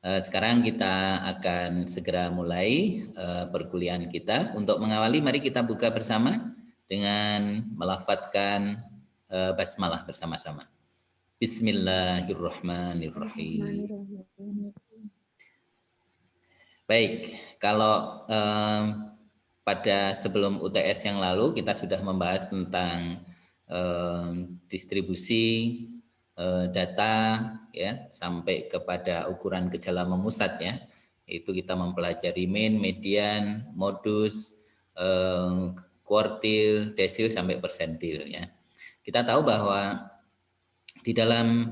Sekarang kita akan segera mulai perkuliahan kita. Untuk mengawali, mari kita buka bersama dengan melafadzkan basmalah bersama-sama. Bismillahirrahmanirrahim. Baik, kalau pada sebelum UTS yang lalu kita sudah membahas tentang distribusi data ya sampai kepada ukuran gejala memusat ya, itu kita mempelajari mean, median, modus, kuartil, desil sampai persentil ya. Kita tahu bahwa di dalam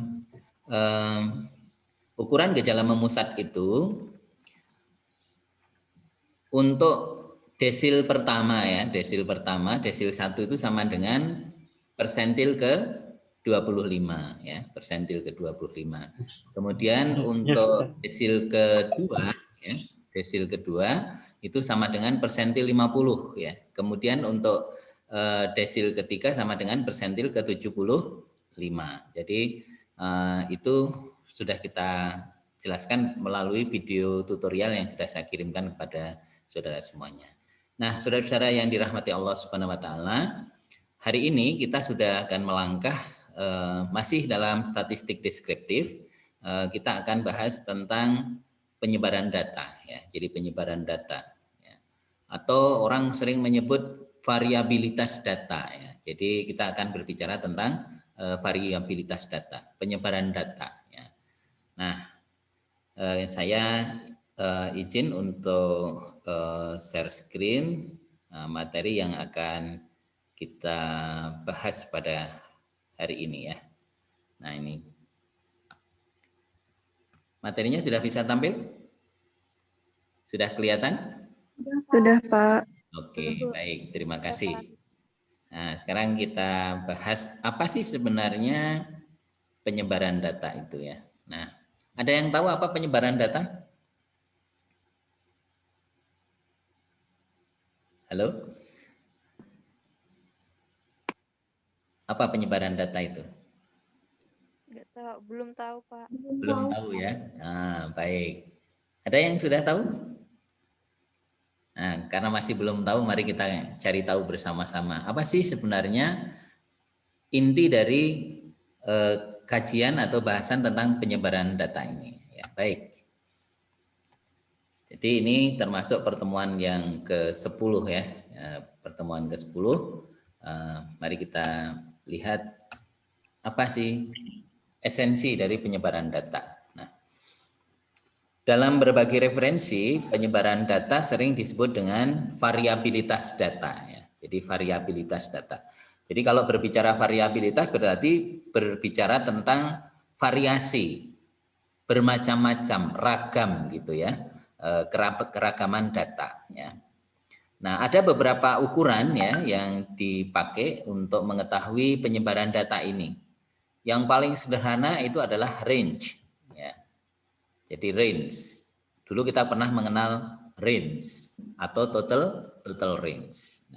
ukuran gejala memusat itu untuk desil pertama ya, desil 1 itu sama dengan persentil ke 25 ya, persentil ke 25. Kemudian untuk desil kedua ya, desil kedua itu sama dengan persentil 50 ya. Kemudian untuk desil ketiga sama dengan persentil ke 75. Jadi itu sudah kita jelaskan melalui video tutorial yang sudah saya kirimkan kepada saudara semuanya. Nah, saudara-saudara yang dirahmati Allah Subhanahu wa taala, hari ini kita sudah akan melangkah masih dalam statistik deskriptif. Kita akan bahas tentang penyebaran data ya. Jadi penyebaran data ya. Atau orang sering menyebut variabilitas data ya. Jadi kita akan berbicara tentang variabilitas data, penyebaran data ya. Nah, saya izin untuk share screen materi yang akan kita bahas pada hari ini ya. Nah ini materinya sudah bisa tampil? Sudah kelihatan? Sudah, Pak. Oke, baik, terima kasih. Nah sekarang kita bahas apa sih sebenarnya penyebaran data itu ya. Nah ada yang tahu apa penyebaran data? Halo? Apa penyebaran data itu? Nggak tahu, belum tahu, Pak. Belum tahu ya. Nah, baik. Ada yang sudah tahu? Nah, karena masih belum tahu, mari kita cari tahu bersama-sama. Apa sih sebenarnya inti dari kajian atau bahasan tentang penyebaran data ini? Ya, baik. Jadi ini termasuk pertemuan yang ke-10 ya. Pertemuan ke-10. Mari kita lihat apa sih esensi dari penyebaran data. Nah, dalam berbagai referensi, penyebaran data sering disebut dengan variabilitas data ya. Jadi variabilitas data. Jadi kalau berbicara variabilitas berarti berbicara tentang variasi, bermacam-macam, ragam gitu ya, keragaman data ya. Nah, ada beberapa ukuran ya yang dipakai untuk mengetahui penyebaran data ini. Yang paling sederhana itu adalah range ya. Jadi range. Dulu kita pernah mengenal range atau total range.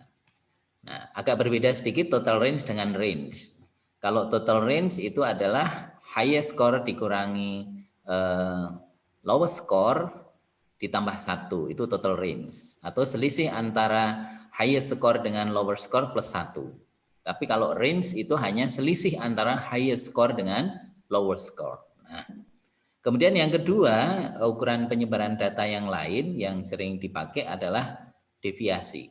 Nah, agak berbeda sedikit total range dengan range. Kalau total range itu adalah highest score dikurangi lowest score ditambah 1, itu total range. Atau selisih antara highest score dengan lower score plus 1. Tapi kalau range itu hanya selisih antara highest score dengan lower score. Nah, kemudian yang kedua, ukuran penyebaran data yang lain yang sering dipakai adalah deviasi.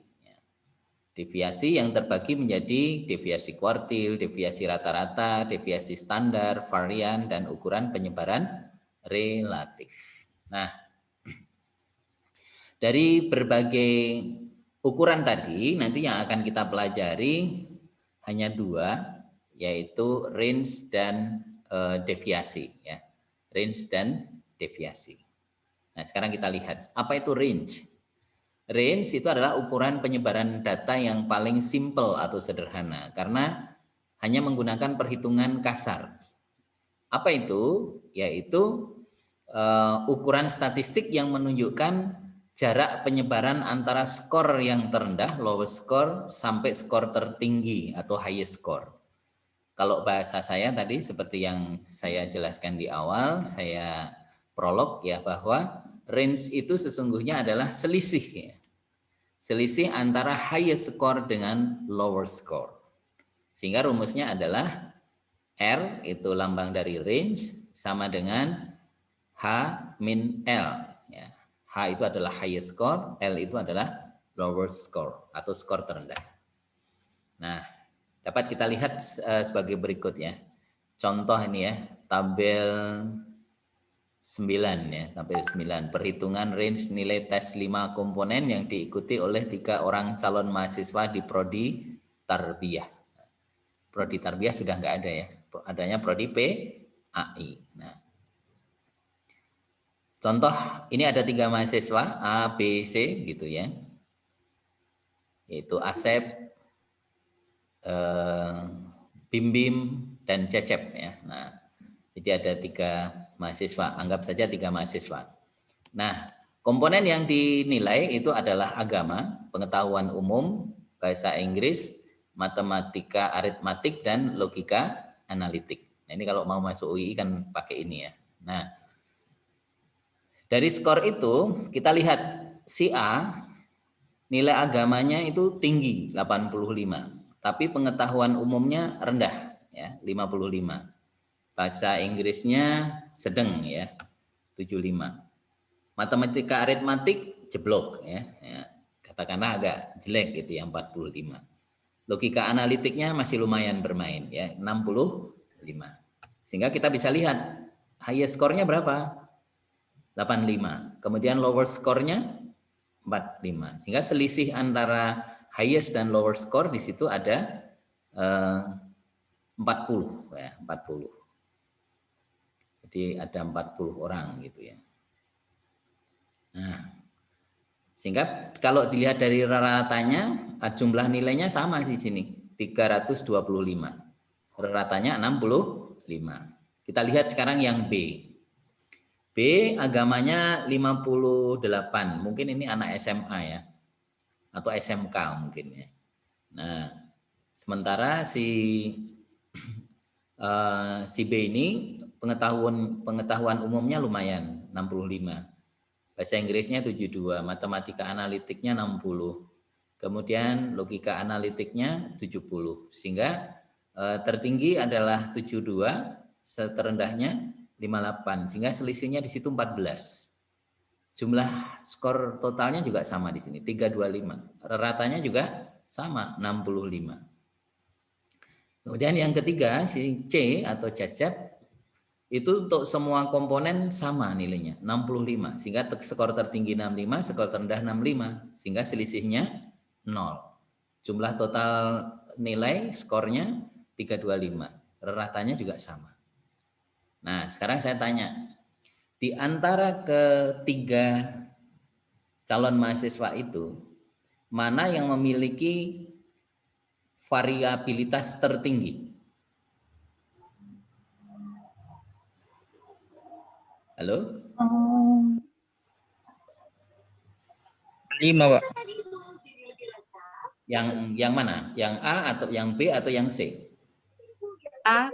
Deviasi yang terbagi menjadi deviasi kuartil, deviasi rata-rata, deviasi standar, varian, dan ukuran penyebaran relatif. Nah, dari berbagai ukuran tadi, nanti yang akan kita pelajari hanya 2, yaitu range dan deviasi. Ya. Range dan deviasi. Nah, sekarang kita lihat, apa itu range? Range itu adalah ukuran penyebaran data yang paling simple atau sederhana karena hanya menggunakan perhitungan kasar. Apa itu? Yaitu ukuran statistik yang menunjukkan jarak penyebaran antara skor yang terendah, lowest score, sampai skor tertinggi atau highest score. Kalau bahasa saya tadi seperti yang saya jelaskan di awal, saya prolog ya, bahwa range itu sesungguhnya adalah selisih ya. Selisih antara highest score dengan lower score. Sehingga rumusnya adalah R itu lambang dari range sama dengan H min L ya. H itu adalah highest score, L itu adalah lower score atau skor terendah. Nah, dapat kita lihat sebagai berikut ya. Contoh ini ya, tabel 9 ya, tabel 9. Perhitungan range nilai tes 5 komponen yang diikuti oleh 3 orang calon mahasiswa di Prodi Tarbiyah. Prodi Tarbiyah sudah nggak ada ya, adanya Prodi PAI. Nah, contoh ini ada 3 mahasiswa A, B, C gitu ya. Yaitu Asep, Bim Bim, dan Cecep ya. Nah, jadi ada 3 mahasiswa, anggap saja 3 mahasiswa. Nah, komponen yang dinilai itu adalah agama, pengetahuan umum, bahasa Inggris, matematika, aritmatik, dan logika analitik. Nah, ini kalau mau masuk UI kan pakai ini ya. Nah, dari skor itu kita lihat si A nilai agamanya itu tinggi 85, tapi pengetahuan umumnya rendah ya 55. Bahasa Inggrisnya sedang ya 75. Matematika aritmatik jeblok ya, katakanlah agak jelek gitu ya 45. Logika analitiknya masih lumayan bermain ya 65. Sehingga kita bisa lihat highest skornya berapa? 85. Kemudian lower skornya 45. Sehingga selisih antara highest dan lower score di situ ada 40 ya, 40. Jadi ada 40 orang gitu ya. Nah, sehingga kalau dilihat dari rata-ratanya jumlah nilainya sama di sini 325. Rata-ratanya 65. Kita lihat sekarang yang B. B agamanya 58. Mungkin ini anak SMA ya. Atau SMK mungkin ya. Nah, sementara si B ini pengetahuan umumnya lumayan 65. Bahasa Inggrisnya 72, matematika analitiknya 60. Kemudian logika analitiknya 70. Sehingga tertinggi adalah 72, terendahnya 58. Sehingga selisihnya di situ 14. Jumlah skor totalnya juga sama di sini 325. Ratanya juga sama 65. Kemudian yang ketiga si C atau Cecep itu untuk semua komponen sama nilainya 65, sehingga skor tertinggi 65, skor terendah 65, sehingga selisihnya 0. Jumlah total nilai skornya 325. Ratanya juga sama. Nah, sekarang saya tanya, di antara ketiga calon mahasiswa itu, mana yang memiliki variabilitas tertinggi? Halo? 5, Pak. Yang mana? Yang A atau yang B atau yang C? A.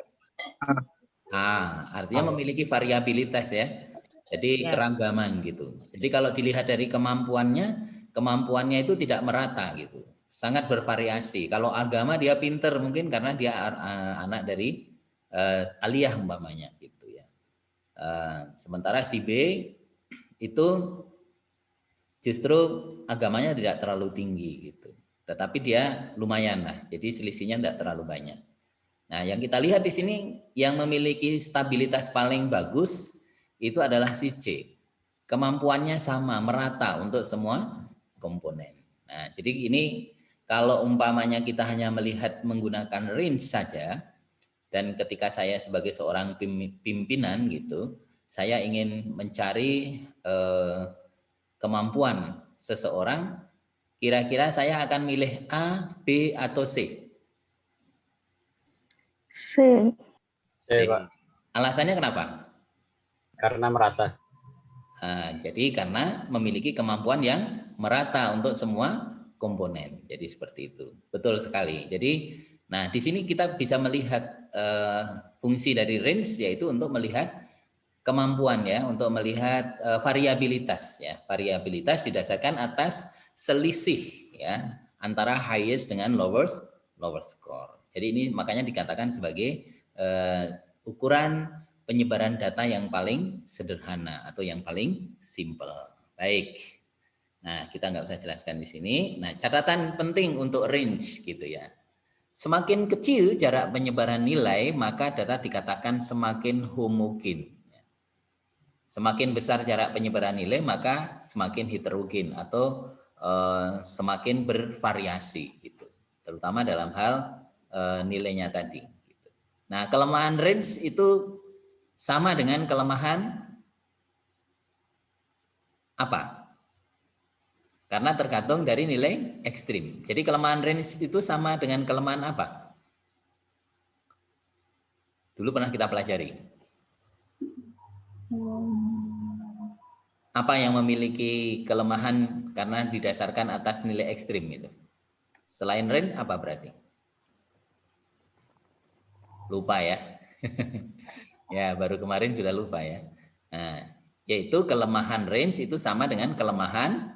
Artinya memiliki variabilitas ya. Jadi keragaman gitu. Jadi kalau dilihat dari kemampuannya itu tidak merata gitu. Sangat bervariasi. Kalau agama dia pinter mungkin karena dia anak dari aliyah umpamanya gitu ya. Sementara si B itu justru agamanya tidak terlalu tinggi gitu. Tetapi dia lumayan lah. Jadi selisihnya tidak terlalu banyak. Nah, yang kita lihat di sini yang memiliki stabilitas paling bagus itu adalah si C. Kemampuannya sama, merata untuk semua komponen. Nah, jadi ini kalau umpamanya kita hanya melihat menggunakan range saja, dan ketika saya sebagai seorang pimpinan gitu, saya ingin mencari kemampuan seseorang, kira-kira saya akan milih A, B, atau C? C. C, Pak. Alasannya kenapa? Karena merata. Jadi karena memiliki kemampuan yang merata untuk semua komponen. Jadi seperti itu. Betul sekali. Jadi, di sini kita bisa melihat fungsi dari range yaitu untuk melihat kemampuan ya untuk melihat variabilitas ya. Variabilitas didasarkan atas selisih ya antara highest dengan lowest score. Jadi ini makanya dikatakan sebagai ukuran penyebaran data yang paling sederhana atau yang paling simple. Baik. Nah, kita nggak usah jelaskan di sini. Nah, catatan penting untuk range gitu ya. Semakin kecil jarak penyebaran nilai, maka data dikatakan semakin homogen. Semakin besar jarak penyebaran nilai, maka semakin heterogen atau semakin bervariasi gitu. Terutama dalam hal nilainya tadi. Gitu. Nah, kelemahan range itu sama dengan kelemahan apa? Karena tergantung dari nilai ekstrim. Jadi kelemahan range itu sama dengan kelemahan apa? Dulu pernah kita pelajari. Apa yang memiliki kelemahan karena didasarkan atas nilai ekstrim itu? Selain range apa berarti? Lupa ya. Ya, baru kemarin sudah lupa ya. Nah, yaitu kelemahan range itu sama dengan kelemahan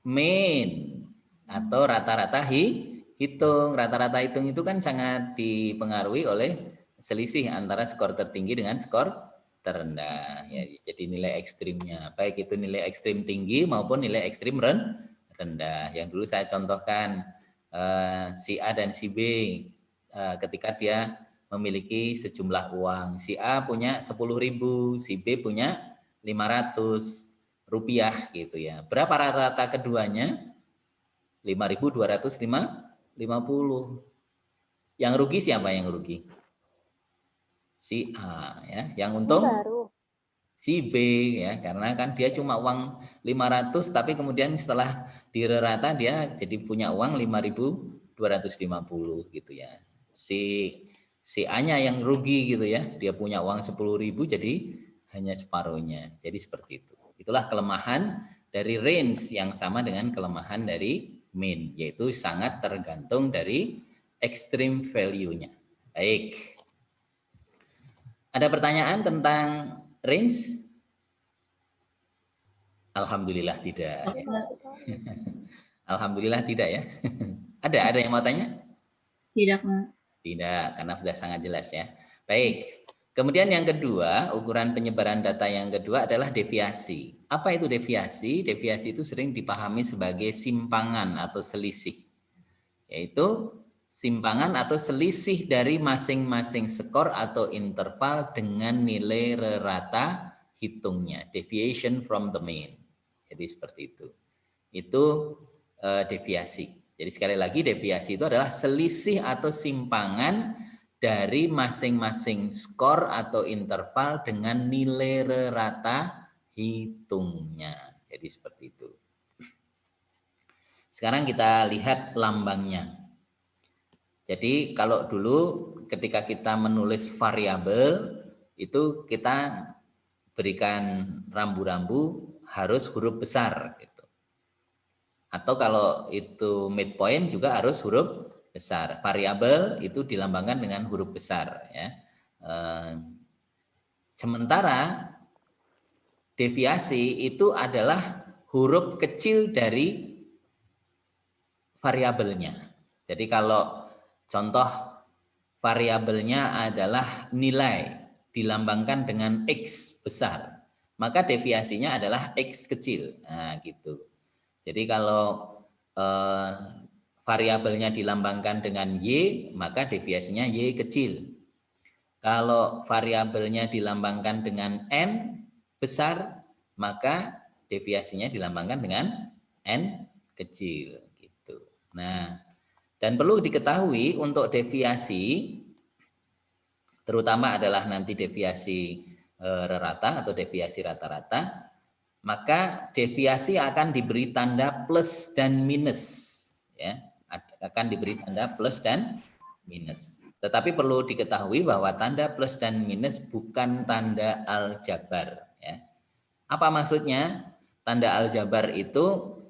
mean atau rata-rata hitung. Rata-rata hitung itu kan sangat dipengaruhi oleh selisih antara skor tertinggi dengan skor terendah. Ya, jadi nilai ekstrimnya, baik itu nilai ekstrim tinggi maupun nilai ekstrim rendah. Yang dulu saya contohkan si A dan si B ketika dia memiliki sejumlah uang. Si A punya 10.000, si B punya 500 rupiah gitu ya. Berapa rata-rata keduanya? 5.250. Yang rugi siapa yang rugi? Si A ya. Yang untung si B ya, karena kan dia cuma uang 500 tapi kemudian setelah dirata dia jadi punya uang 5.250 gitu ya. Si A-nya yang rugi gitu ya. Dia punya uang 10.000 jadi hanya separuhnya. Jadi seperti itu. Itulah kelemahan dari range yang sama dengan kelemahan dari mean, yaitu sangat tergantung dari extreme value-nya. Baik. Ada pertanyaan tentang range? Alhamdulillah tidak. Ya. Alhamdulillah tidak ya. Ada yang mau tanya? Tidak, Pak. Tidak, karena sudah sangat jelas ya. Baik. Kemudian yang kedua, ukuran penyebaran data yang kedua adalah deviasi. Apa itu deviasi? Deviasi itu sering dipahami sebagai simpangan atau selisih. Yaitu simpangan atau selisih dari masing-masing skor atau interval dengan nilai rata hitungnya. Deviation from the mean. Jadi seperti itu. Itu deviasi. Jadi sekali lagi deviasi itu adalah selisih atau simpangan dari masing-masing skor atau interval dengan nilai rata hitungnya. Jadi seperti itu. Sekarang kita lihat lambangnya. Jadi kalau dulu ketika kita menulis variabel itu kita berikan rambu-rambu harus huruf besar gitu. Atau kalau itu midpoint juga harus huruf besar. Variabel itu dilambangkan dengan huruf besar ya. Sementara deviasi itu adalah huruf kecil dari variabelnya. Jadi kalau contoh variabelnya adalah nilai dilambangkan dengan X besar, maka deviasinya adalah X kecil. Nah, gitu. Jadi kalau variabelnya dilambangkan dengan Y, maka deviasinya Y kecil. Kalau variabelnya dilambangkan dengan N besar, maka deviasinya dilambangkan dengan N kecil. Gitu. Nah, dan perlu diketahui untuk deviasi, terutama adalah nanti deviasi rata atau deviasi rata-rata, maka deviasi akan diberi tanda plus dan minus, ya, akan diberi tanda plus dan minus. Tetapi perlu diketahui bahwa tanda plus dan minus bukan tanda aljabar. Ya. Apa maksudnya? Tanda aljabar itu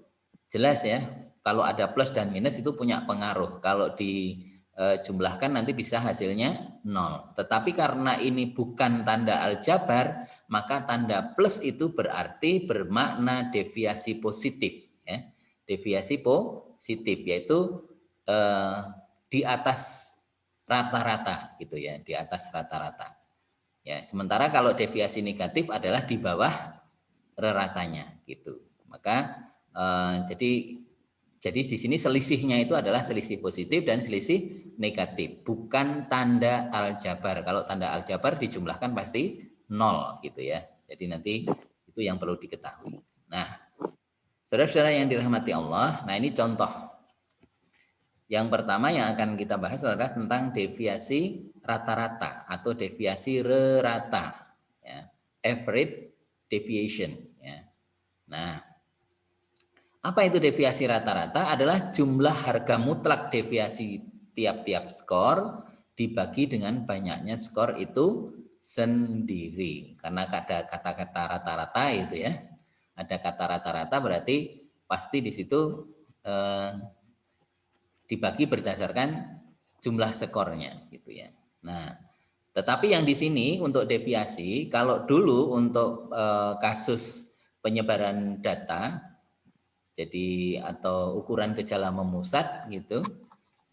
jelas ya. Kalau ada plus dan minus itu punya pengaruh. Kalau di jumlahkan nanti bisa hasilnya 0. Tetapi karena ini bukan tanda aljabar, maka tanda plus itu berarti bermakna deviasi positif. Ya. Deviasi positif, yaitu di atas rata-rata gitu ya, di atas rata-rata. Ya, sementara kalau deviasi negatif adalah di bawah reratanya gitu. Maka jadi di sini selisihnya itu adalah selisih positif dan selisih negatif, bukan tanda aljabar. Kalau tanda aljabar dijumlahkan pasti 0 gitu ya. Jadi nanti itu yang perlu diketahui. Nah, saudara-saudara yang dirahmati Allah, nah ini contoh. Yang pertama yang akan kita bahas adalah tentang deviasi rata-rata atau deviasi rerata, ya. Average deviation. Ya. Nah, apa itu deviasi rata-rata? Adalah jumlah harga mutlak deviasi tiap-tiap skor dibagi dengan banyaknya skor itu sendiri. Karena ada kata-kata rata-rata itu ya. Ada kata rata-rata berarti pasti di situ dibagi berdasarkan jumlah skornya gitu ya. Nah, tetapi yang di sini untuk deviasi, kalau dulu untuk kasus penyebaran data, jadi atau ukuran gejala memusat gitu,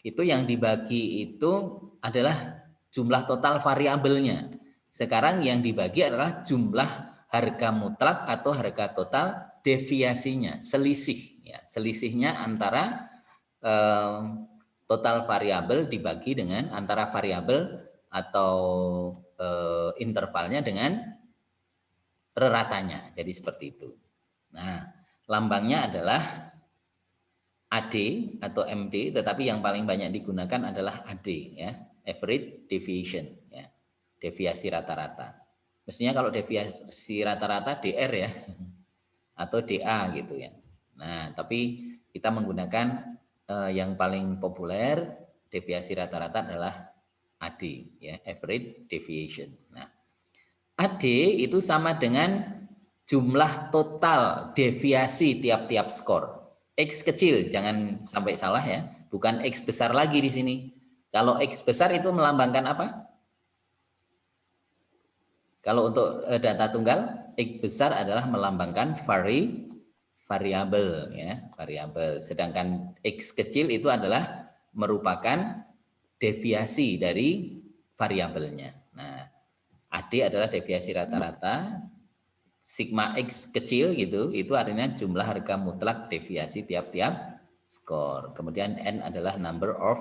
itu yang dibagi itu adalah jumlah total variabelnya. Sekarang yang dibagi adalah jumlah harga mutlak atau harga total deviasinya, selisih ya, selisihnya antara total variabel dibagi dengan antara variabel atau intervalnya dengan reratanya. Jadi seperti itu. Nah, lambangnya adalah AD atau MD, tetapi yang paling banyak digunakan adalah AD ya, average deviation ya, deviasi rata-rata. Mestinya kalau deviasi rata-rata DR ya atau DA gitu ya. Nah, tapi kita menggunakan yang paling populer deviasi rata-rata adalah AD ya, average deviation. Nah, AD itu sama dengan jumlah total deviasi tiap-tiap skor. X kecil, jangan sampai salah ya, bukan X besar lagi di sini. Kalau X besar itu melambangkan apa? Kalau untuk data tunggal, X besar adalah melambangkan variabel ya, variabel. Sedangkan X kecil itu adalah merupakan deviasi dari variabelnya. Nah, AD adalah deviasi rata-rata, sigma X kecil gitu, itu artinya jumlah harga mutlak deviasi tiap-tiap skor. Kemudian N adalah number of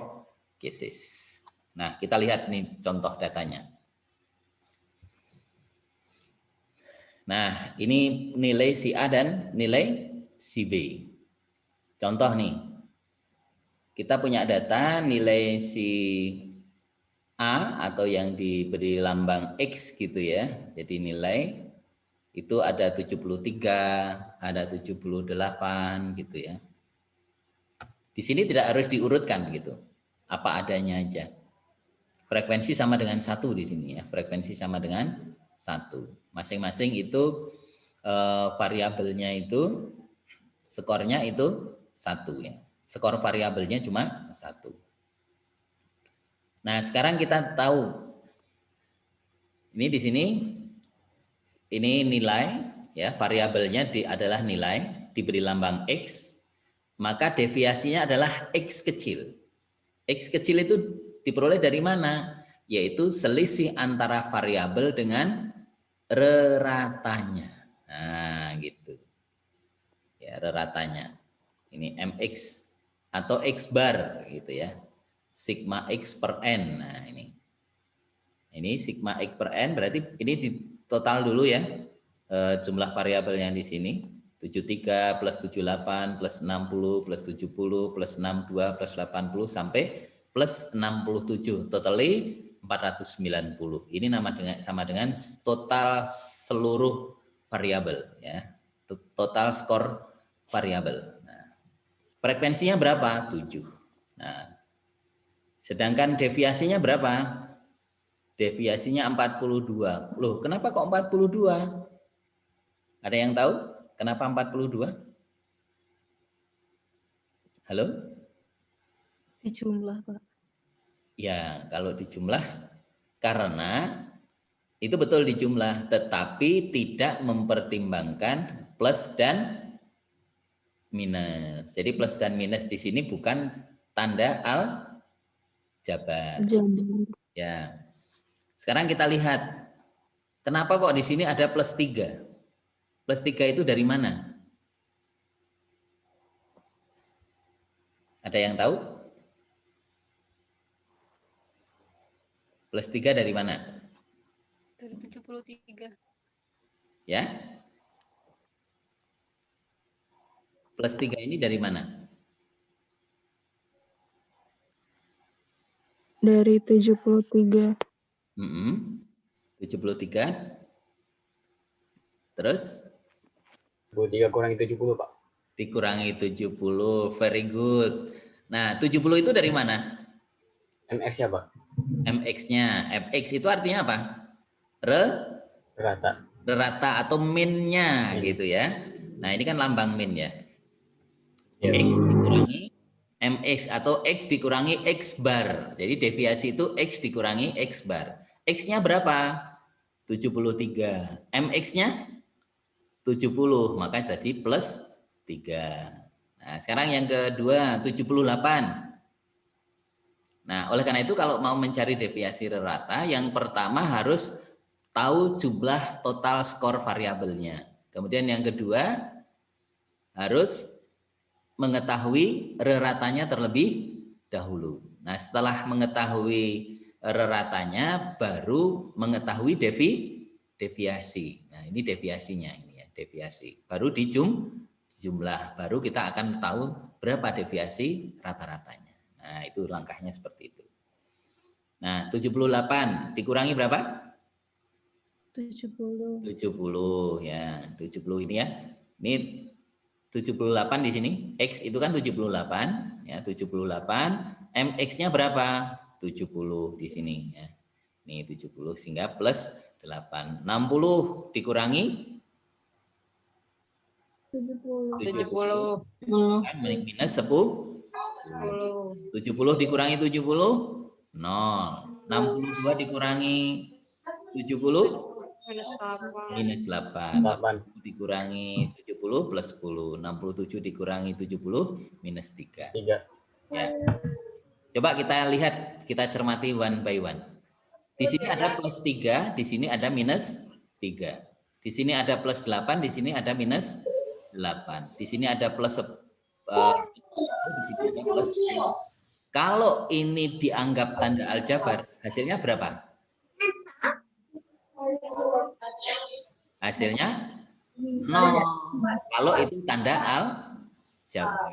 cases. Nah, kita lihat nih contoh datanya. Nah, ini nilai si A dan nilai si B. Contoh nih, kita punya data nilai si A atau yang diberi lambang X gitu ya. Jadi nilai itu ada 73, ada 78 gitu ya. Di sini tidak harus diurutkan gitu. Apa adanya aja. Frekuensi sama dengan 1 di sini ya. Frekuensi sama dengan 1. Masing-masing itu variabelnya itu skornya itu 1 ya. Skor variabelnya cuma 1. Nah, sekarang kita tahu ini di sini ini nilai ya, variabelnya adalah nilai diberi lambang X, maka deviasinya adalah X kecil. X kecil itu diperoleh dari mana? Yaitu selisih antara variabel dengan reratanya. Nah, gitu. Ya, reratanya. Ini MX atau X bar gitu ya. Sigma X per N. Nah, ini. Ini sigma X per N berarti ini di total dulu ya. Jumlah variabelnya di sini. 73 plus 78 plus 60 plus 70 plus 62 plus 80 sampai plus 67. Totally 490. Ini sama dengan total seluruh variabel ya. Total skor variabel. Nah, frekuensinya berapa? 7. Nah, sedangkan deviasinya berapa? Deviasinya 42. Loh, kenapa kok 42? Ada yang tahu kenapa 42? Halo? Di jumlah, Pak. Ya, kalau dijumlah karena itu betul dijumlah, tetapi tidak mempertimbangkan plus dan minus. Jadi plus dan minus di sini bukan tanda aljabar. Ya. Sekarang kita lihat kenapa kok di sini ada plus 3? Plus 3 itu dari mana? Ada yang tahu? Plus 3 dari mana? Dari 73. Ya. Plus 3 ini dari mana? Dari 73. 73. Terus? 73 kurangi 70, Pak. Dikurangi 70. Very good. Nah, 70 itu dari mana? MX-nya, Pak. MX-nya. MX itu artinya apa? Rata. Rata atau min-nya gitu ya. Nah, ini kan lambang min ya. X dikurangi MX atau X dikurangi X bar. Jadi deviasi itu X dikurangi X bar. X-nya berapa? 73. MX-nya 70. Maka jadi plus 3. Nah, sekarang yang kedua 78. Nah, oleh karena itu kalau mau mencari deviasi rata, yang pertama harus tahu jumlah total skor variabelnya. Kemudian yang kedua harus mengetahui reratanya terlebih dahulu. Nah, setelah mengetahui reratanya baru mengetahui deviasi. Nah, ini deviasinya ini ya, deviasi. Baru dijumlah, baru kita akan tahu berapa deviasi rata-ratanya. Nah, itu langkahnya seperti itu. Nah, 78 dikurangi berapa? 70. 70 ya, 70 ini ya. Ini 78 di sini. X itu kan 78 ya, 78. MX-nya berapa? 70 di sini ya. Ini 70 sehingga plus 8. 60 dikurangi 70. kan minus 10. 70 dikurangi 70 0. 62 dikurangi 70 minus 8. 8. Dikurangi 70 plus 10. 67 dikurangi 70 minus 3. 3. Ya. Coba kita lihat, kita cermati one by one. Di sini ada plus 3, di sini ada minus 3. Di sini ada plus 8, di sini ada minus 8. Di sini ada plus di sini ada plus 10. Kalau ini dianggap tanda aljabar, hasilnya berapa? Hasilnya 0. Kalau itu tanda aljabar.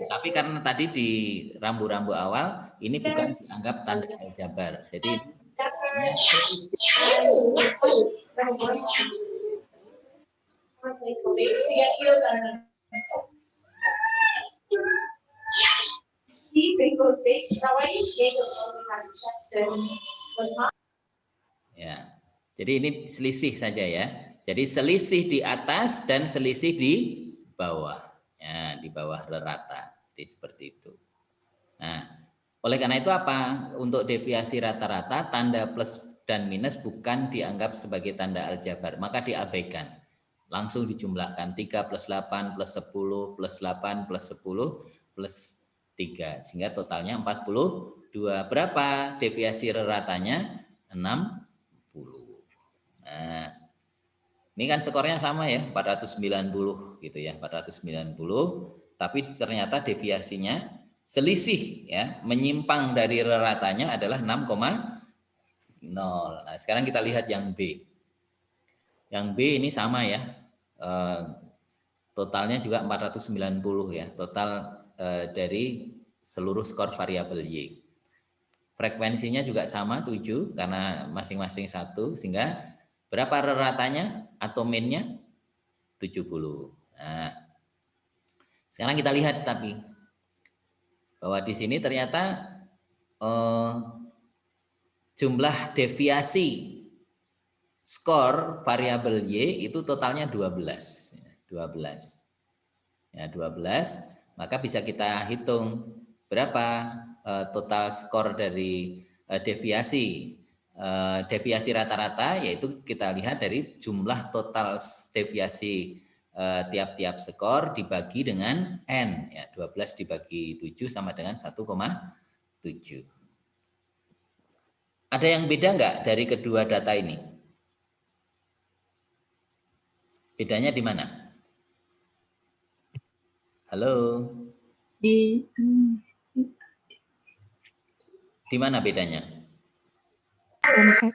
Tapi karena tadi di rambu-rambu awal, ini bukan dianggap tanda aljabar. Jadi ya. Jadi ini selisih saja ya. Jadi selisih di atas dan selisih di bawah. Ya, di bawah rata. Jadi seperti itu. Nah, oleh karena itu apa? Untuk deviasi rata-rata tanda plus dan minus bukan dianggap sebagai tanda aljabar, maka diabaikan. Langsung dijumlahkan 3 plus 8 plus 10 plus 8 plus 10 plus 3 sehingga totalnya 42. Berapa deviasi ratanya? 60. Nah, ini kan skornya sama ya, 490 gitu ya, 490, tapi ternyata deviasinya selisih ya, menyimpang dari reratanya adalah 6,0. Nah, sekarang kita lihat yang B. Yang B ini sama ya. Totalnya juga 490 ya, total dari seluruh skor variabel Y. Frekuensinya juga sama 7 karena masing-masing 1 sehingga berapa reratanya atau min-nya? 70. Nah, sekarang kita lihat tapi bahwa di sini ternyata jumlah deviasi skor variabel Y itu totalnya 12. 12. Ya, 12, maka bisa kita hitung berapa total skor dari deviasi rata-rata, yaitu kita lihat dari jumlah total deviasi tiap-tiap skor dibagi dengan N, ya 12 dibagi 7 sama dengan 1,7. Ada yang beda nggak dari kedua data ini? Bedanya di mana? Halo? Di mana bedanya? MX.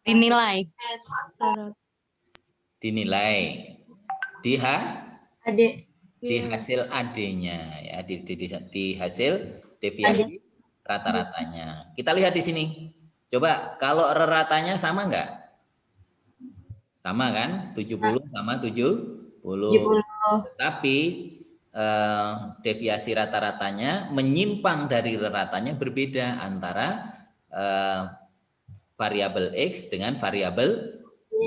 Dinilai. Dinilai di Adik. di hasil AD-nya, ya, di hasil deviasi rata-ratanya. Kita lihat di sini. Coba kalau ratanya sama nggak? Sama kan? 70 sama 70. Tapi deviasi rata-ratanya menyimpang dari ratanya berbeda antara variabel X dengan variabel Y.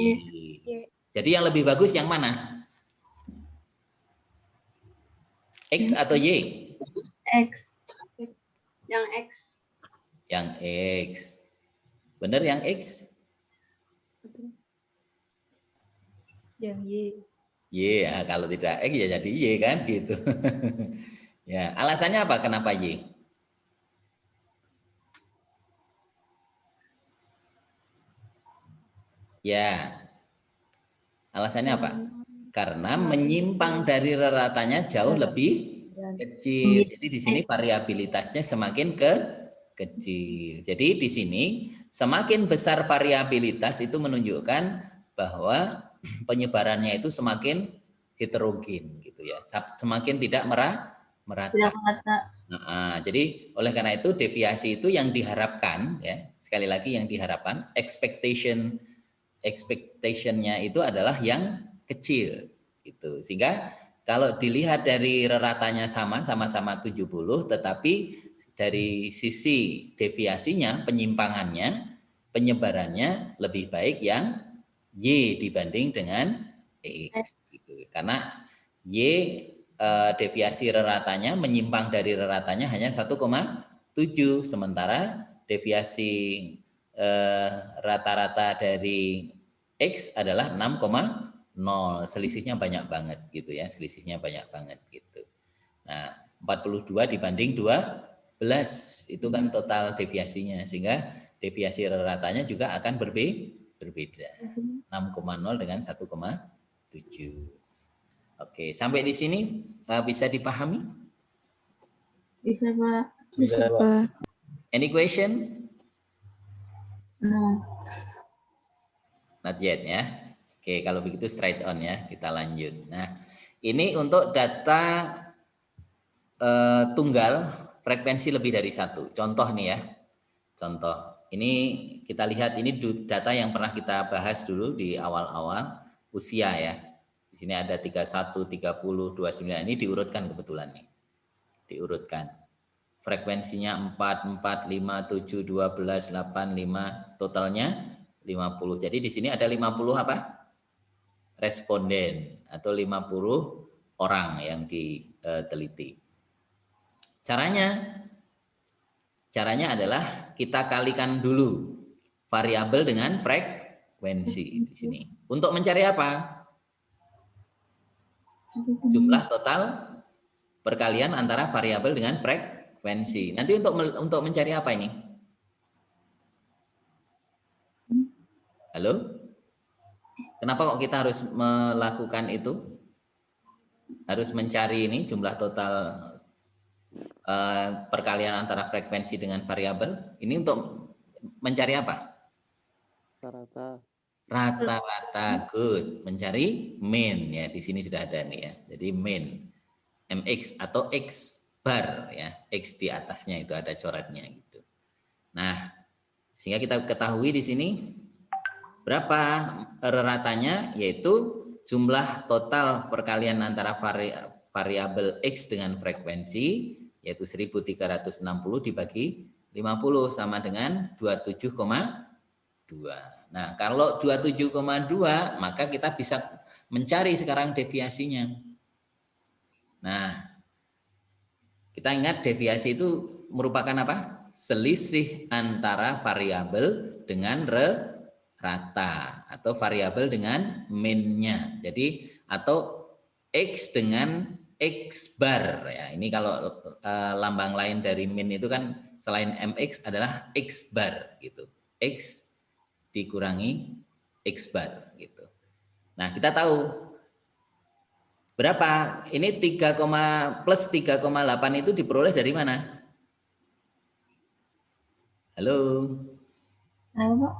Jadi yang lebih bagus yang mana? X atau Y? X. Yang X. Yang X. Benar yang X? Yang Y. Y, ya, kalau tidak X ya jadi Y kan gitu. Ya, alasannya apa kenapa Y? Ya. Alasannya apa? Karena menyimpang dari rata-ratanya jauh lebih kecil. Jadi di sini variabilitasnya semakin kecil. Jadi di sini semakin besar variabilitas itu menunjukkan bahwa penyebarannya itu semakin heterogen gitu ya. Semakin tidak merata. Nah, jadi oleh karena itu deviasi itu yang diharapkan ya, sekali lagi yang diharapkan expectation-nya itu adalah yang kecil gitu. Sehingga kalau dilihat dari ratanya sama-sama 70, tetapi dari sisi deviasinya, penyimpangannya, penyebarannya lebih baik yang Y dibanding dengan X gitu. Karena Y deviasi reratanya menyimpang dari reratanya hanya 1,7, sementara deviasi rata-rata dari X adalah 6,0. Selisihnya banyak banget gitu ya, selisihnya banyak banget gitu. Nah, 42 dibanding 12 itu kan total deviasinya, sehingga deviasi reratanya juga akan berbeda. 6,0 dengan 1,7. Oke, sampai di sini bisa dipahami? Bisa, Pak. Bisa, Pak. Any question? No. Not yet ya. Oke, kalau begitu straight on ya, kita lanjut. Nah, ini untuk data tunggal frekuensi lebih dari satu. Contoh nih ya, contoh. Ini kita lihat ini data yang pernah kita bahas dulu di awal-awal usia ya. Di sini ada 31, 30, 29. Ini diurutkan kebetulan nih. Diurutkan. Frekuensinya 4, 4, 5, 7, 12, 8, 5. Totalnya 50. Jadi di sini ada 50 apa? Responden atau 50 orang yang diteliti. Caranya adalah kita kalikan dulu variabel dengan frekuensi di sini. Untuk mencari apa? Jumlah total perkalian antara variabel dengan frekuensi. Nanti untuk mencari apa ini? Halo? Kenapa kok kita harus melakukan itu? Harus mencari ini jumlah total perkalian antara frekuensi dengan variabel. Ini untuk mencari apa? Rata-rata. Good. Mencari mean ya. Di sini sudah ada nih ya. Jadi mean MX atau X bar ya. X di atasnya itu ada coretnya gitu. Nah, sehingga kita ketahui di sini berapa ratanya, yaitu jumlah total perkalian antara variabel X dengan frekuensi yaitu 1360 dibagi 50 sama dengan 27,2. Nah, kalau 27,2 maka kita bisa mencari sekarang deviasinya. Nah, Kita ingat deviasi itu merupakan apa? Selisih antara variabel dengan rata atau variabel dengan min-nya. Jadi atau X dengan X bar ya. Ini kalau lambang lain dari min itu kan selain MX adalah X bar gitu. X dikurangi X bar gitu. Nah, kita tahu berapa? Ini 3, plus 3,8 itu diperoleh dari mana? Halo. Halo, Pak.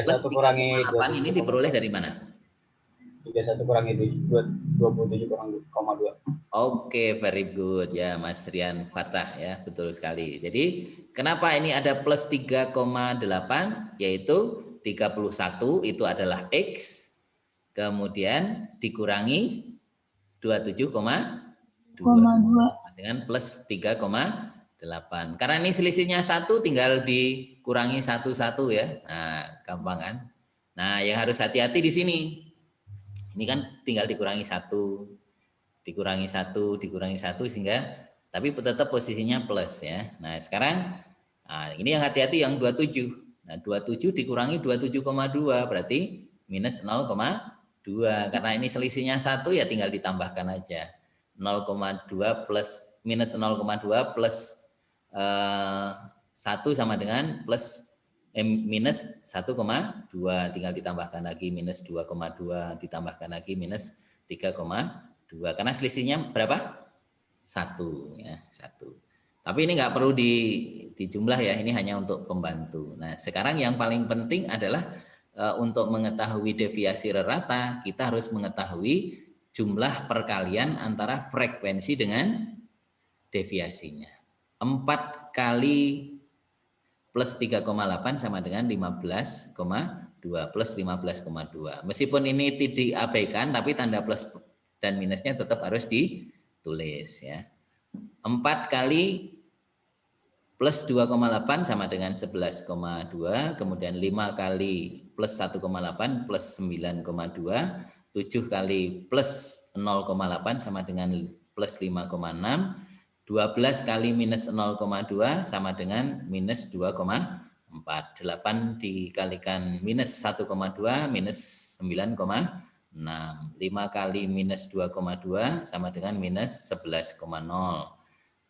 Plus 31 kurangi 3,8 ini diperoleh dari mana? 31 kurangi 27 kurang 2. Oke, very good ya Mas Rian Fatah ya, betul sekali. Jadi kenapa ini ada plus 3,8 yaitu 31 itu adalah X kemudian dikurangi 27,2 dengan plus 3,8. Karena ini selisihnya 1 tinggal dikurangi 1 ya. Nah, gampang kan? Nah, yang harus hati-hati di sini. Ini kan tinggal dikurangi 1 sehingga tapi tetap posisinya plus ya. Nah, sekarang ini yang hati-hati yang 27. Nah, 27 dikurangi 27,2 berarti minus 0,2 karena ini selisihnya 1 ya tinggal ditambahkan aja. 0,2 plus minus 0,2 plus 1 sama dengan plus minus 1,2 tinggal ditambahkan lagi minus 2,2 ditambahkan lagi minus 3,2 karena selisihnya berapa? 1 ya, 1. Tapi ini nggak perlu dijumlah ya, ini hanya untuk pembantu. Nah, sekarang yang paling penting adalah untuk mengetahui deviasi rata, kita harus mengetahui jumlah perkalian antara frekuensi dengan deviasinya. 4 kali plus 3,8 sama dengan 15,2 plus 15,2. Meskipun ini tidak diabaikan, tapi tanda plus dan minusnya tetap harus ditulis ya. 4 kali plus 2,8 sama dengan 11,2, kemudian 5 kali plus 1,8 plus 9,2, 7 kali plus 0,8 sama dengan plus 5,6, 12 kali minus 0,2 sama dengan minus 2,4. 8 dikalikan minus 1,2 minus 9,6. 5 kali minus 2,2 sama dengan minus 11,0.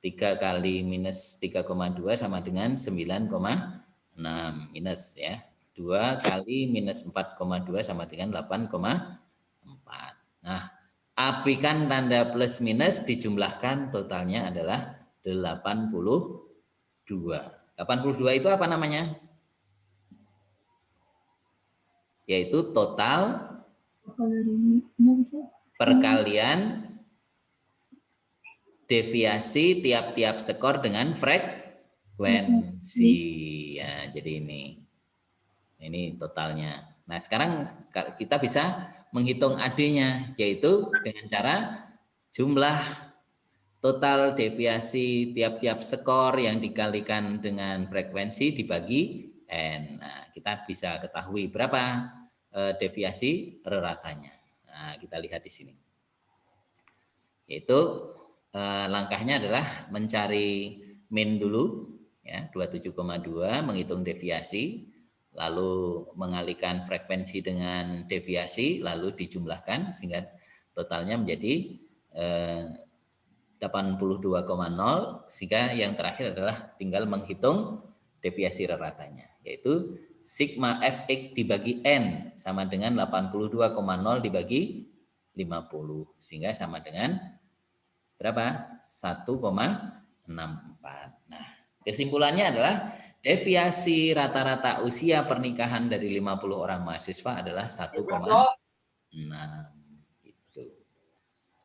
3 kali minus 3,2 sama dengan 9,6 minus ya. 2 kali minus 4,2 sama dengan 8,4. Nah, apikan tanda plus minus dijumlahkan totalnya adalah 82. 82 itu apa namanya? Yaitu total perkalian deviasi tiap-tiap skor dengan frekuensi. Ya, jadi ini totalnya. Nah, sekarang kita bisa menghitung AD-nya, yaitu dengan cara jumlah total deviasi tiap-tiap skor yang dikalikan dengan frekuensi dibagi N. Nah, kita bisa ketahui berapa deviasi reratanya. Nah, kita lihat di sini. Yaitu langkahnya adalah mencari min dulu, ya 27,2, menghitung deviasi, lalu mengalihkan frekuensi dengan deviasi, lalu dijumlahkan sehingga totalnya menjadi 82,0, sehingga yang terakhir adalah tinggal menghitung deviasi reratanya, yaitu sigma fx dibagi n sama dengan 82,0 dibagi 50, sehingga sama dengan berapa? 1,64. Nah, kesimpulannya adalah deviasi rata-rata usia pernikahan dari 50 orang mahasiswa adalah 1,6. Gitu.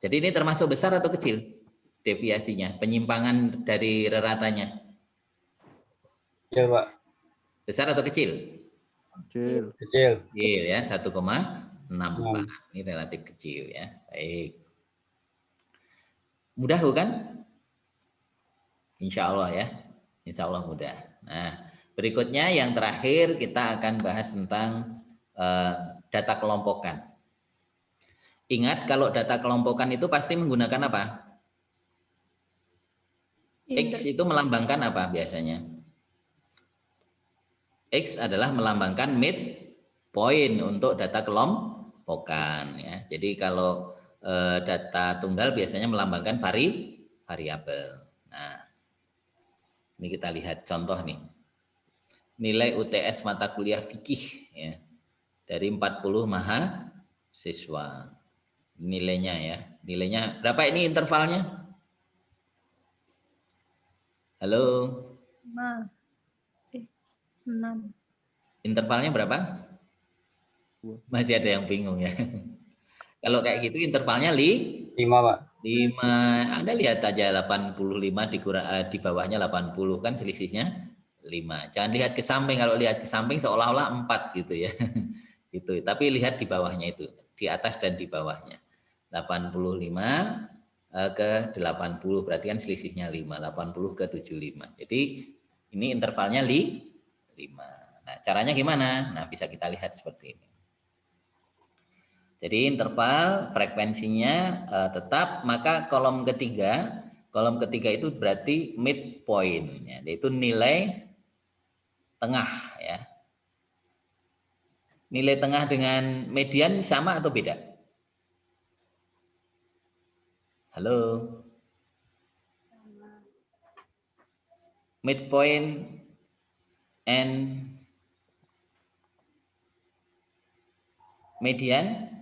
Jadi ini termasuk besar atau kecil deviasinya, penyimpangan dari reratanya? Kecil, Pak. Besar atau kecil? Kecil. Kecil ya, 1,64. Ini relatif kecil ya. Baik. Mudah bukan? Insya Allah ya. Insya Allah mudah. Nah, berikutnya yang terakhir kita akan bahas tentang data kelompokan. Ingat kalau data kelompokan itu pasti menggunakan apa? X itu melambangkan apa biasanya? X adalah melambangkan midpoint untuk data kelompokan ya. Jadi kalau data tunggal biasanya melambangkan variabel. Nah, ini kita lihat contoh nih. Nilai UTS mata kuliah fikih ya. Dari 40 mahasiswa. Nilainya ya. Nilainya berapa ini intervalnya? Halo. 6. Intervalnya berapa? Masih ada yang bingung ya. Kalau kayak gitu intervalnya 5, Pak. 5. Anda lihat aja 85 di bawahnya 80 kan selisihnya 5. Jangan lihat ke samping. Kalau lihat ke samping seolah-olah 4 gitu ya. Gitu. Tapi lihat di bawahnya itu, di atas dan di bawahnya. 85 ke 80 berarti kan selisihnya 5. 80 ke 75. Jadi ini intervalnya 5. Nah, caranya gimana? Nah, bisa kita lihat seperti ini. Jadi interval frekuensinya tetap, maka kolom ketiga itu berarti midpoint, ya, yaitu nilai tengah ya. Nilai tengah dengan median sama atau beda? Halo. Midpoint and median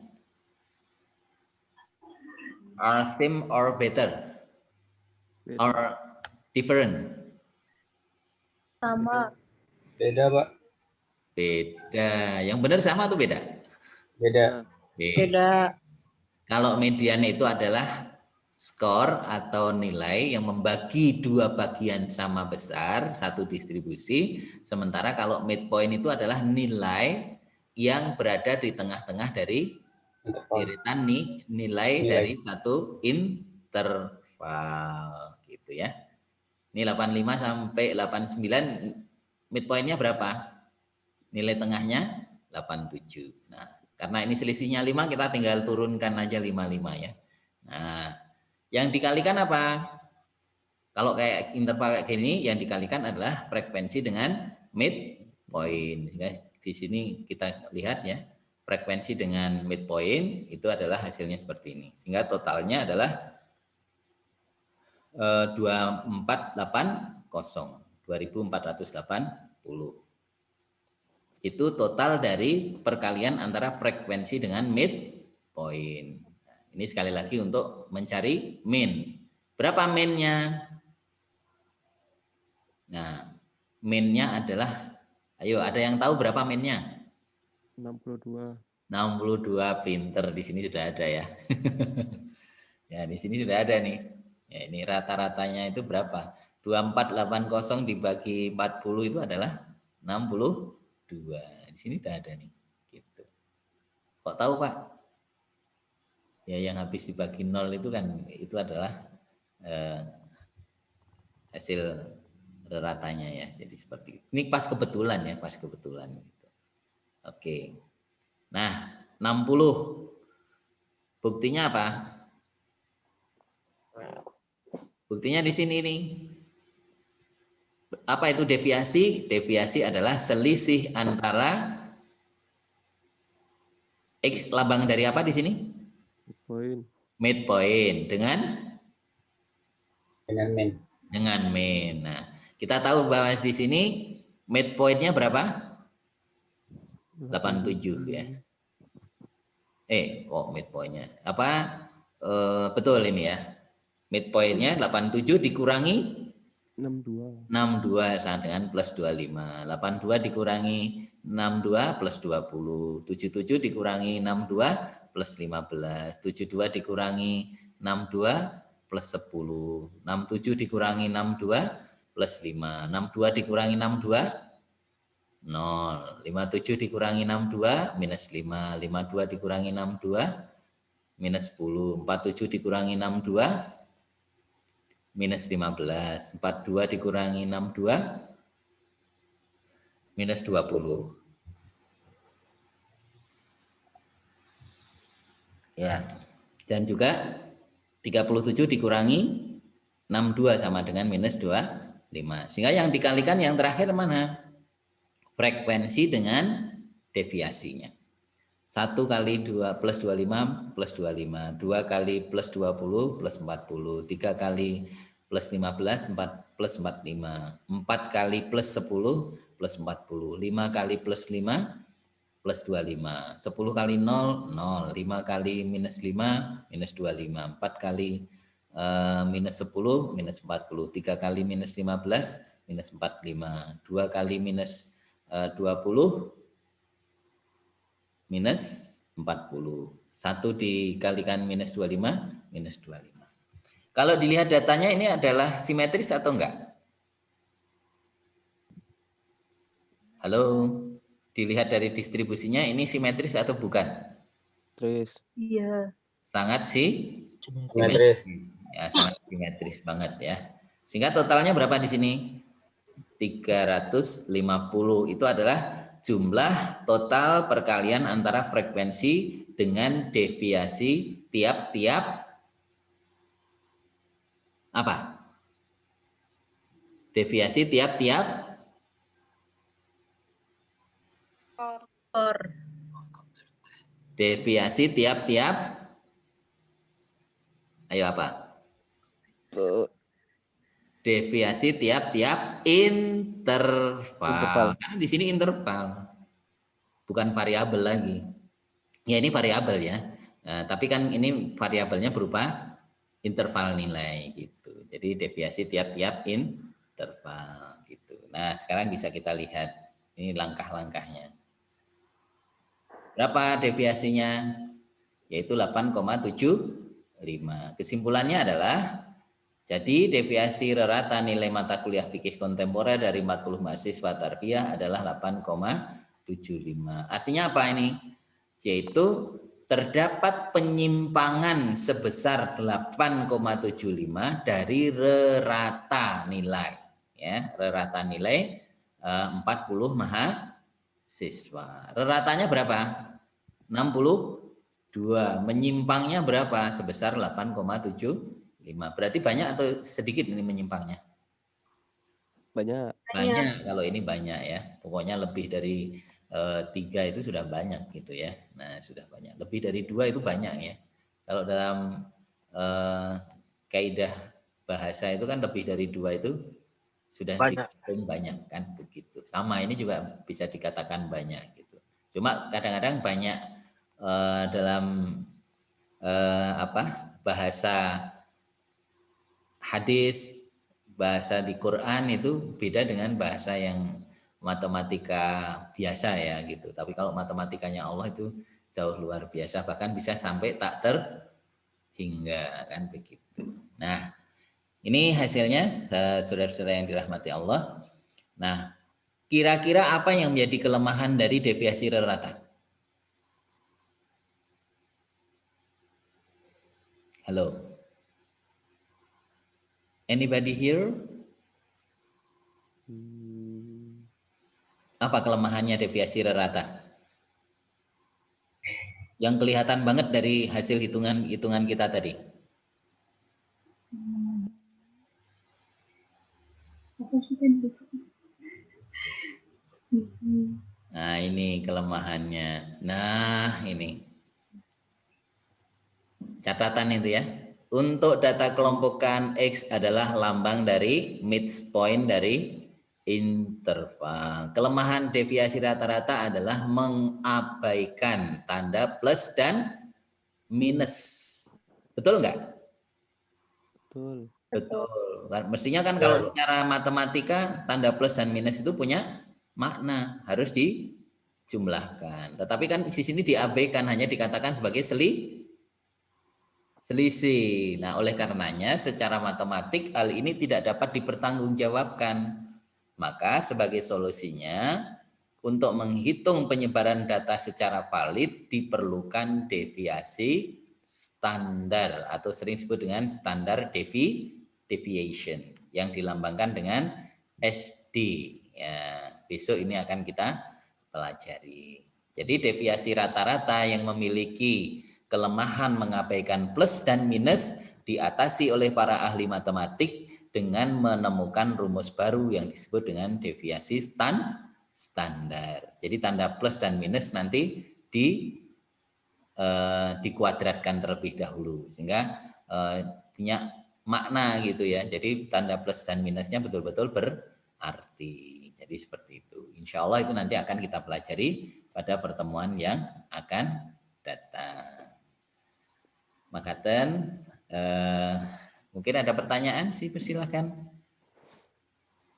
are same or better or different? Sama. Beda, Pak. Beda. Yang benar sama atau beda? Beda. Beda. Kalau median itu adalah skor atau nilai yang membagi dua bagian sama besar, satu distribusi. Sementara kalau midpoint itu adalah nilai yang berada di tengah-tengah dari deretan nilai dari satu interval gitu ya. Ini 85 sampai 89 midpointnya berapa? Nilai tengahnya 87. Nah, karena ini selisihnya 5 kita tinggal turunkan aja 55 ya. Nah, yang dikalikan apa? Kalau kayak interval kayak gini yang dikalikan adalah frekuensi dengan midpoint. Di sini kita lihat ya. Frekuensi dengan midpoint itu adalah hasilnya seperti ini. Sehingga totalnya adalah 2480. Itu total dari perkalian antara frekuensi dengan midpoint. Nah, ini sekali lagi untuk mencari min. Berapa minnya? Nah, minnya adalah, ayo ada yang tahu berapa minnya? 62. 62, pinter. Di sini sudah ada ya. Ya, di sini sudah ada nih. Ya, ini rata-ratanya itu berapa? 2480 dibagi 40 itu adalah 62. Di sini sudah ada nih. Gitu. Kok tahu, Pak? Ya, yang habis dibagi 0 itu kan itu adalah hasil ratanya ya. Jadi seperti itu. Ini pas kebetulan ya, pas kebetulan gitu. Oke. Nah, 60. Buktinya apa? Buktinya di sini nih. Apa itu deviasi? Deviasi adalah selisih antara X lambang dari apa di sini? Midpoint. Midpoint dengan min. Dengan min. Nah, kita tahu bahwa di sini midpointnya berapa? 87 ya. Kok midpointnya? Apa? Betul ini ya. Midpointnya 87 dikurangi 62. 62 sama dengan plus 25. 82 dikurangi 62 plus 20. 77 dikurangi 62 plus 15. 72 dikurangi 62 plus 10. 67 dikurangi 62 plus 5. 62 dikurangi 62 0. 57 dikurangi 62 minus 5. 52 dikurangi 62 minus 10. 47 dikurangi 62 minus 15. 42 dikurangi 62 minus 20. Ya. Dan juga 37 dikurangi 62 sama dengan minus 25. Sehingga yang dikalikan yang terakhir mana? Frekuensi dengan deviasinya. 1 kali 2 plus 25 plus 25. 2 kali plus 20 plus 40. 3 kali plus 15 4 plus 45. 4 kali plus 10 plus 40. 5 kali plus 5 plus 25. 10 kali 0, 0. 5 kali minus 5, minus 25. 4 kali minus 10, minus 40. 3 kali minus 15, minus 45. 2 kali minus 20, minus 40. 1 dikalikan minus 25, minus 25. Kalau dilihat datanya ini adalah simetris atau enggak? Halo? Dilihat dari distribusinya ini simetris atau bukan? Tris. Iya. Sangat Simetris. Ya, sangat simetris banget ya. Sehingga totalnya berapa di sini? 350. Itu adalah jumlah total perkalian antara frekuensi dengan deviasi tiap-tiap apa? Deviasi tiap-tiap Or. deviasi tiap-tiap, ayo apa? Deviasi tiap-tiap interval. Karena di sini interval, bukan variabel lagi. Ya ini variabel ya, tapi kan ini variabelnya berupa interval nilai gitu. Jadi deviasi tiap-tiap interval gitu. Nah sekarang bisa kita lihat ini langkah-langkahnya. Berapa deviasinya? Yaitu 8,75. Kesimpulannya adalah, jadi deviasi rata nilai mata kuliah fikih kontemporer dari 40 mahasiswa tarbiyah adalah 8,75. Artinya apa ini? Yaitu terdapat penyimpangan sebesar 8,75 dari rata nilai. Ya, rata nilai 40 mahasiswa. Reratanya berapa? 62. Menyimpangnya berapa? Sebesar 8,75. Berarti banyak atau sedikit ini menyimpangnya? Banyak. Banyak. Kalau ini banyak ya. Pokoknya lebih dari 3 itu sudah banyak gitu ya. Nah sudah banyak. Lebih dari 2 itu banyak ya. Kalau dalam kaidah bahasa itu kan lebih dari 2 itu sudah dihitung banyak kan begitu. Sama ini juga bisa dikatakan banyak gitu. Cuma kadang-kadang banyak dalam bahasa hadis, bahasa di Quran itu beda dengan bahasa yang matematika biasa ya gitu. Tapi kalau matematikanya Allah itu jauh luar biasa, bahkan bisa sampai tak terhingga kan begitu. Nah, ini hasilnya saudara-saudara yang dirahmati Allah. Nah, kira-kira apa yang menjadi kelemahan dari deviasi rata? Halo. Anybody here? Apa kelemahannya deviasi rata? Yang kelihatan banget dari hasil hitungan kita tadi. Nah, ini kelemahannya. Nah, ini. Catatan itu ya. Untuk data kelompokan X adalah lambang dari midpoint dari interval. Kelemahan deviasi rata-rata adalah mengabaikan tanda plus dan minus. Betul enggak? Betul. Betul. Mestinya kan kalau secara matematika tanda plus dan minus itu punya makna, harus dijumlahkan. Tetapi kan di sini diabaikan, hanya dikatakan sebagai selisih. Nah, oleh karenanya secara matematik hal ini tidak dapat dipertanggungjawabkan. Maka sebagai solusinya untuk menghitung penyebaran data secara valid diperlukan deviasi standar atau sering disebut dengan standar deviation yang dilambangkan dengan SD. Ya, besok ini akan kita pelajari. Jadi deviasi rata-rata yang memiliki kelemahan mengabaikan plus dan minus diatasi oleh para ahli matematik dengan menemukan rumus baru yang disebut dengan deviasi standar. Jadi tanda plus dan minus nanti dikuadratkan terlebih dahulu sehingga punya makna gitu ya. Jadi tanda plus dan minusnya betul-betul berarti. Jadi seperti itu. Insya Allah itu nanti akan kita pelajari pada pertemuan yang akan datang. Makaten, mungkin ada pertanyaan sih, persilahkan.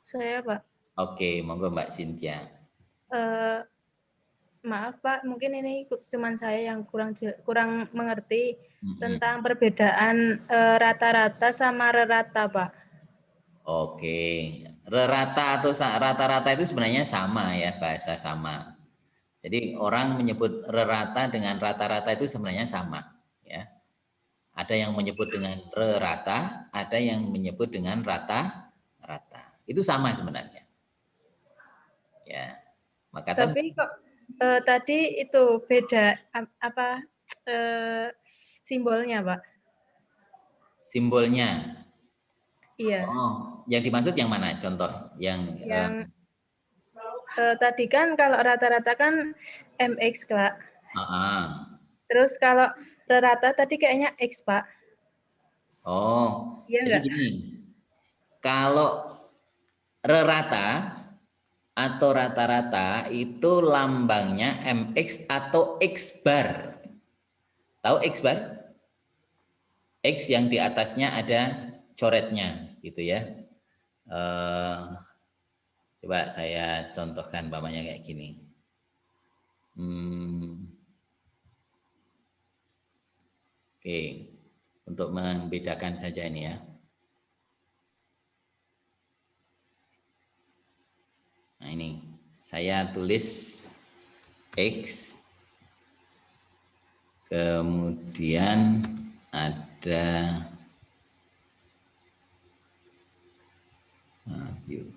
Saya Pak. Oke, monggo Mbak Cynthia. Maaf Pak, mungkin ini cuma saya yang kurang mengerti tentang perbedaan rata-rata sama rata Pak. Oke, rata atau rata-rata itu sebenarnya sama ya, bahasa sama. Jadi orang menyebut rata dengan rata-rata itu sebenarnya sama ya. Ada yang menyebut dengan rata, ada yang menyebut dengan rata-rata. Itu sama sebenarnya. Ya. Maka tapi kok tadi itu beda apa simbolnya, Pak? Simbolnya. Iya. Oh, yang dimaksud yang mana? Contoh yang tadi kan kalau rata-rata kan MX, Pak. Terus kalau rata tadi kayaknya X, Pak. Oh, iya jadi gini. Kalau rata atau rata-rata itu lambangnya MX atau X bar. Tahu X bar? X yang di atasnya ada coretnya gitu ya. Coba saya contohkan umpamanya kayak gini. Oke, untuk membedakan saja ini ya. Nah ini, saya tulis X, kemudian ada view.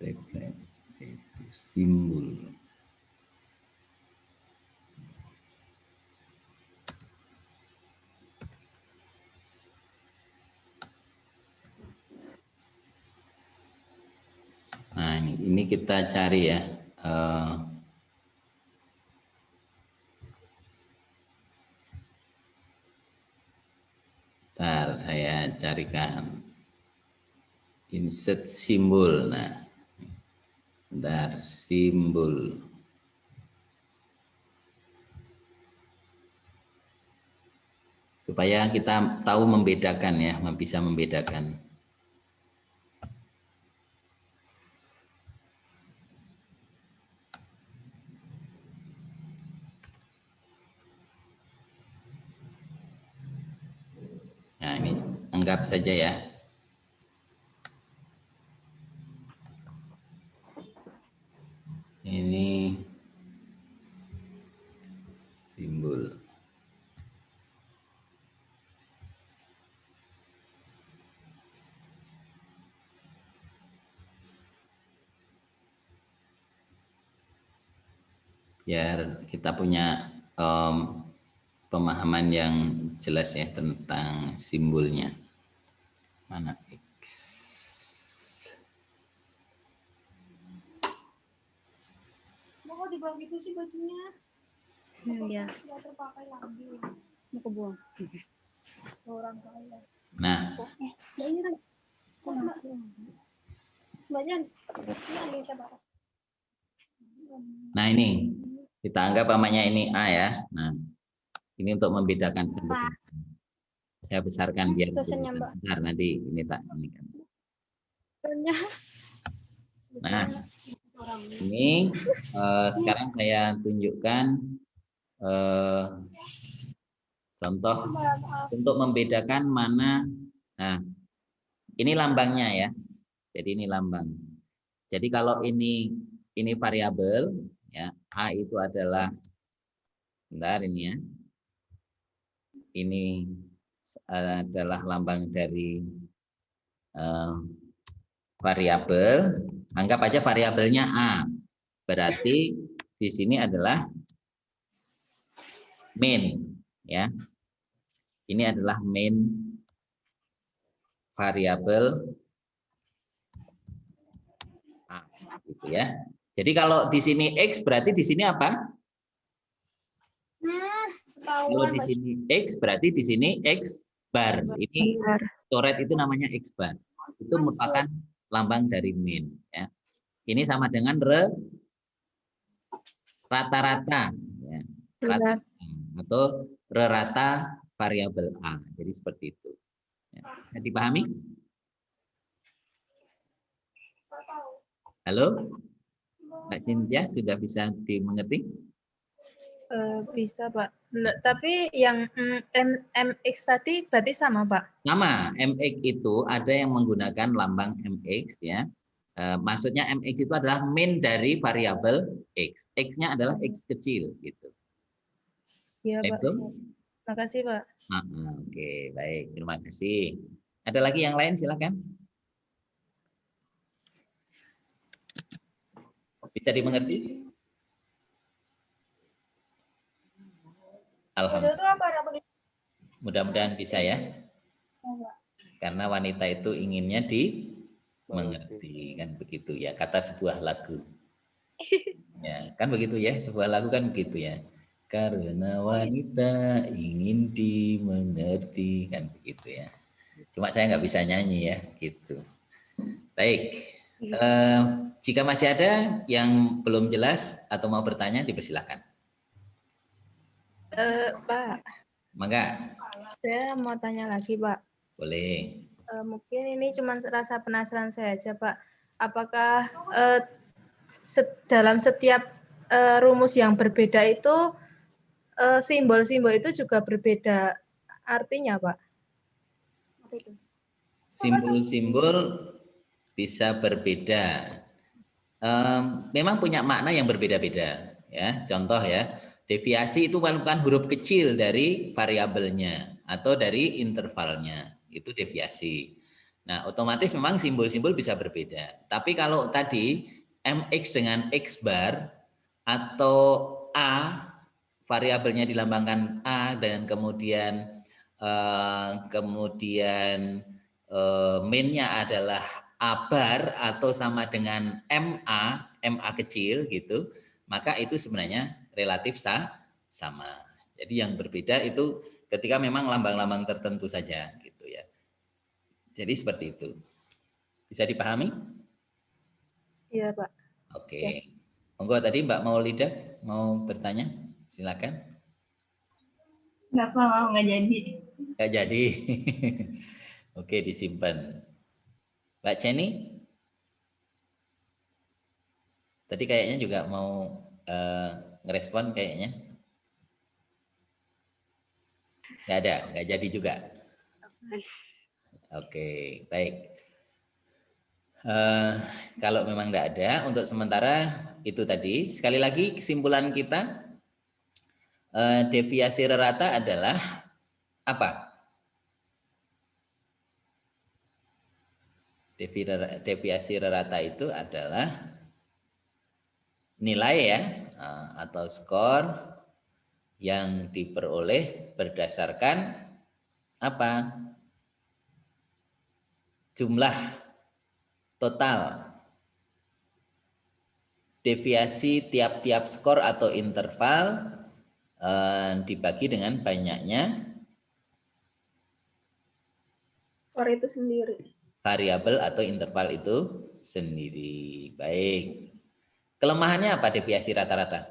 Itu simbol. Nah ini kita cari ya. Bentar, saya carikan insert simbol. Nah, bentar, simbol. Supaya kita tahu membedakan ya, bisa membedakan. Nah ini anggap saja ya. Ini simbol. Biar kita punya pemahaman yang jelas ya tentang simbolnya. Mana X? Mau dibawa gitu sih bajunya? Iya. Nggak terpakai lagi. Mau kebuang. Orang kaya. Nah. Mbak Jan, ini siapa? Nah ini kita anggap namanya ini A ya. Nah ini untuk membedakan sebetulnya. Saya besarkan biar besar nanti ini tak ini kan. Nah ini sekarang saya tunjukkan contoh untuk membedakan mana. Nah ini lambangnya ya. Jadi ini lambang. Jadi kalau ini variabel ya, A itu adalah bentar ini ya. Ini adalah lambang dari variabel. Anggap aja variabelnya A. Berarti di sini adalah main, ya. Ini adalah main variabel A, gitu ya. Jadi kalau di sini X berarti di sini apa? Kalau di sini X berarti di sini X bar. Ini Bar. coret itu namanya X bar. Itu merupakan lambang dari min, ya. Ini sama dengan rata-rata, ya. Rata atau rata variabel A. Jadi seperti itu. Ya. Bisa dipahami? Halo, Mbak Cynthia, sudah bisa dimengerti? Bisa Pak. Tapi yang MX tadi berarti sama Pak? Sama, MX itu ada yang menggunakan lambang MX, ya. Maksudnya MX itu adalah min dari variabel X. X-nya adalah X kecil, gitu. Iya Pak. Itu? Terima kasih Pak. Oke, baik. Terima kasih. Ada lagi yang lain, silakan. Bisa dimengerti? Alhamdulillah. Mudah-mudahan bisa ya. Karena wanita itu inginnya dimengerti, kan begitu ya. Kata sebuah lagu. Ya, kan begitu ya. Sebuah lagu kan begitu ya. Karena wanita ingin dimengerti, kan begitu ya. Cuma saya nggak bisa nyanyi ya, gitu. Baik. Jika masih ada yang belum jelas atau mau bertanya, dipersilakan. Pak, Mangga. saya mau tanya lagi Pak. Boleh. Mungkin ini cuma rasa penasaran saya aja Pak. Apakah dalam setiap rumus yang berbeda itu simbol-simbol itu juga berbeda artinya Pak? Simbol-simbol bisa berbeda. Memang punya makna yang berbeda-beda, ya. Contoh ya, deviasi itu merupakan huruf kecil dari variabelnya atau dari intervalnya, itu deviasi. Nah, otomatis memang simbol-simbol bisa berbeda. Tapi kalau tadi MX dengan X bar atau A, variabelnya dilambangkan A dan kemudian min-nya adalah A bar atau sama dengan MA kecil gitu, maka itu sebenarnya relatif sama. Jadi yang berbeda itu ketika memang lambang-lambang tertentu saja gitu ya. Jadi seperti itu. Bisa dipahami? Iya Pak. Oke. Monggo tadi Mbak Maulidah mau bertanya, silakan. Nggak jadi. Nggak jadi. Oke, disimpan. Mbak Jenny? Tadi kayaknya juga mau ngerespon kayaknya. Nggak ada, nggak jadi juga. Oke, baik. Kalau memang nggak ada, untuk sementara itu tadi. Sekali lagi kesimpulan kita, deviasi rata adalah apa? Deviasi rata itu adalah nilai ya atau skor yang diperoleh berdasarkan apa? Jumlah total deviasi tiap-tiap skor atau interval dibagi dengan banyaknya Skor itu sendiri. Variabel atau interval itu sendiri. Baik. Kelemahannya apa deviasi rata-rata?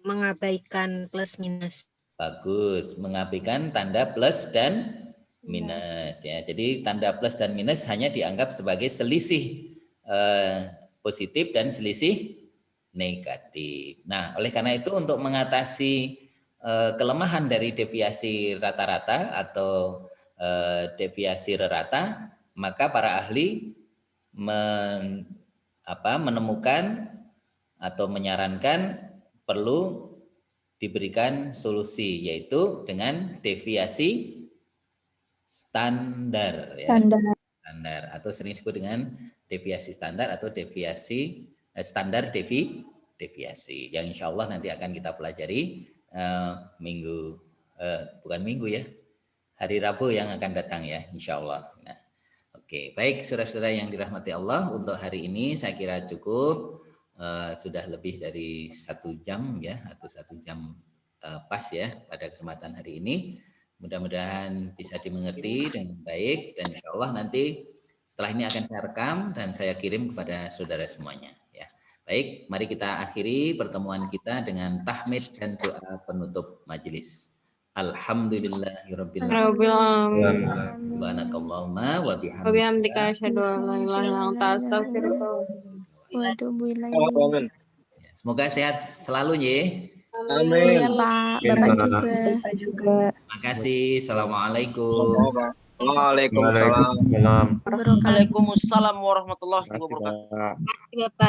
Mengabaikan plus minus. Bagus, mengabaikan tanda plus dan minus ya. Jadi tanda plus dan minus hanya dianggap sebagai selisih positif dan selisih negatif. Nah, oleh karena itu untuk mengatasi kelemahan dari deviasi rata-rata atau deviasi rata, maka para ahli menemukan atau menyarankan perlu diberikan solusi, yaitu dengan deviasi standar. Ya. Standar. standar atau sering disebut dengan deviasi standar atau deviasi standar deviasi yang insya Allah nanti akan kita pelajari hari Rabu yang akan datang ya insya Allah. Nah, oke, baik saudara-saudara yang dirahmati Allah, untuk hari ini saya kira cukup, sudah lebih dari 1 jam ya, atau 1 jam pas ya pada kesempatan hari ini. Mudah-mudahan bisa dimengerti dengan baik, dan insya Allah nanti setelah ini akan saya rekam dan saya kirim kepada saudara semuanya ya. Baik, mari kita akhiri pertemuan kita dengan tahmid dan doa penutup majelis. Alhamdulillahirabbil alamin. Subhanakallahumma wa bihamdika asyhadu an la ilaha illa anta astaghfiruka Wa atubu ilaik. Semoga sehat selalu ya. Amin. Iya Pak, Bapak juga. Makasih. Assalamualaikum. Waalaikumsalam. Barokah. Waalaikumsalam warahmatullahi wabarakatuh. Bapak.